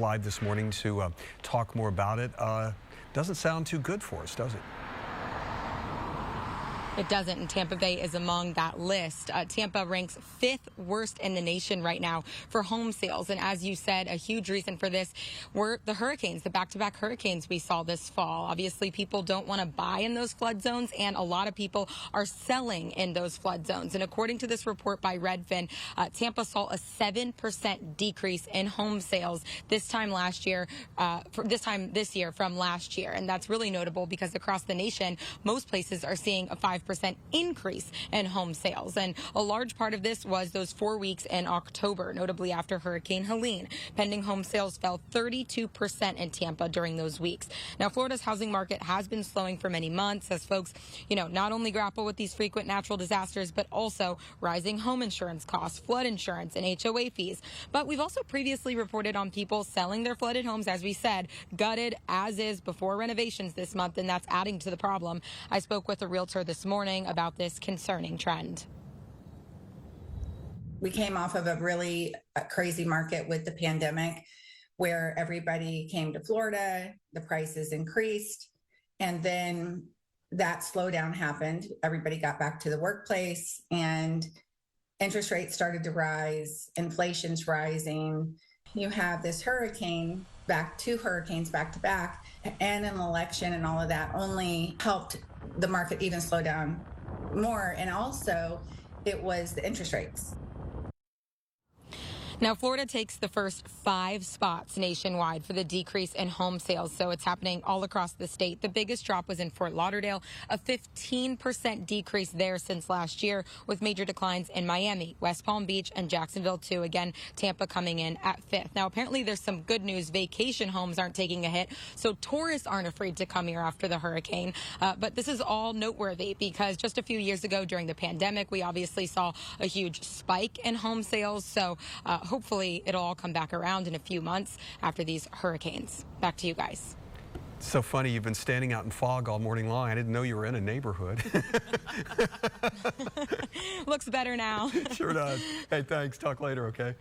Live this morning to talk more about it. Doesn't sound too good for us, does it? It doesn't, and Tampa Bay is among that list. Tampa ranks 5th worst in the nation right now for home sales. And as you said, a huge reason for this were the hurricanes, the back-to-back hurricanes we saw this fall. Obviously, people don't want to buy in those flood zones, and a lot of people are selling in those flood zones. And according to this report by Redfin, Tampa saw a 7% decrease in home sales this time this year from last year. And that's really notable because across the nation, most places are seeing a 5% increase in home sales. And a large part of this was those 4 weeks in October, notably after Hurricane Helene. Pending home sales fell 32% in Tampa during those weeks. Now, Florida's housing market has been slowing for many months as folks, not only grapple with these frequent natural disasters, but also rising home insurance costs, flood insurance, and HOA fees. But we've also previously reported on people selling their flooded homes, as we said, gutted as is before renovations this month, and that's adding to the problem. I spoke with a realtor this morning about this concerning trend. We came off of a really crazy market with the pandemic where everybody came to Florida, the prices increased, and then that slowdown happened. Everybody got back to the workplace and interest rates started to rise, inflation's rising. You have this hurricane, two hurricanes back to back, and an election, and all of that only helped the market even slow down more. And also it was the interest rates. Now, Florida takes the first 5 spots nationwide for the decrease in home sales, so it's happening all across the state. The biggest drop was in Fort Lauderdale, a 15% decrease there since last year, with major declines in Miami, West Palm Beach, and Jacksonville, too. Again, Tampa coming in at 5th. Now, apparently there's some good news. Vacation homes aren't taking a hit, so tourists aren't afraid to come here after the hurricane. But this is all noteworthy because just a few years ago during the pandemic, we obviously saw a huge spike in home sales, so hopefully it'll all come back around in a few months after these hurricanes. Back to you guys. It's so funny, you've been standing out in fog all morning long. I didn't know you were in a neighborhood. Looks better now. Sure does. Hey, thanks. Talk later, okay?